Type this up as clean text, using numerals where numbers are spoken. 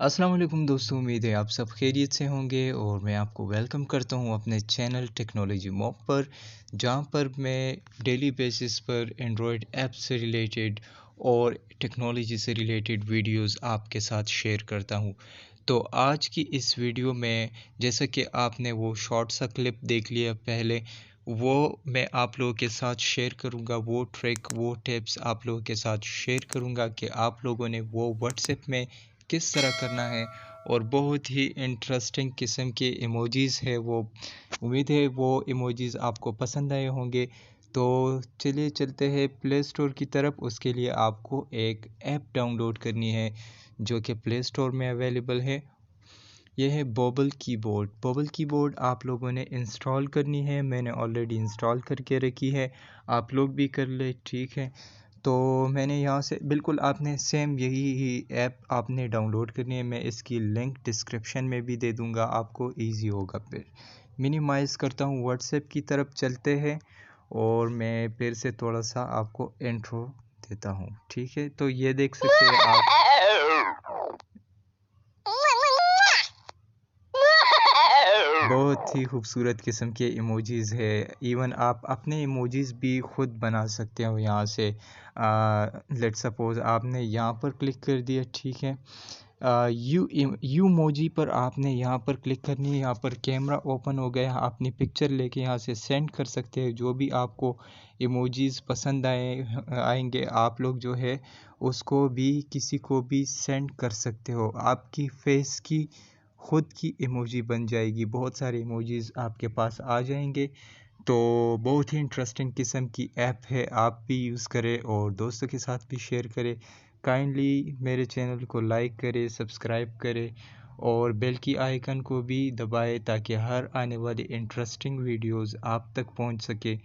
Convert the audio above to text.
अस्सलाम वालेकुम दोस्तों, उम्मीद है आप सब खैरियत से होंगे और मैं आपको वेलकम करता हूं अपने चैनल टेक्नोलॉजी मॉक पर, जहां पर मैं डेली बेसिस पर एंड्रॉयड ऐप से रिलेटेड और टेक्नोलॉजी से रिलेटेड वीडियोस आपके साथ शेयर करता हूं। तो आज की इस वीडियो में, जैसा कि आपने वो शॉर्ट सा क्लिप देख लिया पहले, वो मैं आप लोगों के साथ शेयर करूंगा। वो ट्रिक, वो टिप्स आप लोगों के साथ शेयर करूंगा कि आप लोगों ने वो व्हाट्सएप में किस तरह करना है। और बहुत ही इंटरेस्टिंग किस्म के इमोजीज़ है वो। उम्मीद है वो इमोजीज़ आपको पसंद आए होंगे। तो चलिए चलते हैं प्ले स्टोर की तरफ। उसके लिए आपको एक ऐप डाउनलोड करनी है जो कि प्ले स्टोर में अवेलेबल है। यह है बबल कीबोर्ड। बबल कीबोर्ड आप लोगों ने इंस्टॉल करनी है। मैंने ऑलरेडी इंस्टॉल करके रखी है, आप लोग भी कर ले, ठीक है। तो मैंने यहाँ से बिल्कुल आपने सेम यही ही ऐप आपने डाउनलोड करनी है। मैं इसकी लिंक डिस्क्रिप्शन में भी दे दूँगा, आपको इजी होगा। फिर मिनिमाइज़ करता हूँ, व्हाट्सएप की तरफ चलते हैं और मैं फिर से थोड़ा सा आपको इंट्रो देता हूँ, ठीक है। तो ये देख सकते हैं आप, बहुत ही खूबसूरत किस्म के इमोजीज़ है। इवन आप अपने इमोजीज़ भी खुद बना सकते हो यहाँ से। लेट सपोज़ आपने यहाँ पर क्लिक कर दिया, ठीक है। यू मोजी पर आपने यहाँ पर क्लिक करनी है। यहाँ पर कैमरा ओपन हो गया, अपनी पिक्चर लेके यहाँ से सेंड कर सकते हैं। जो भी आपको इमोजीज़ पसंद आएंगे, आप लोग जो है उसको भी किसी को भी सेंड कर सकते हो। आपकी फेस की खुद की इमोजी बन जाएगी, बहुत सारे इमोजीज़ आपके पास आ जाएंगे। तो बहुत ही इंटरेस्टिंग किस्म की ऐप है, आप भी यूज़ करें और दोस्तों के साथ भी शेयर करें। काइंडली मेरे चैनल को लाइक करें, सब्सक्राइब करें और बेल की आइकन को भी दबाएं ताकि हर आने वाली इंटरेस्टिंग वीडियोस आप तक पहुंच सके।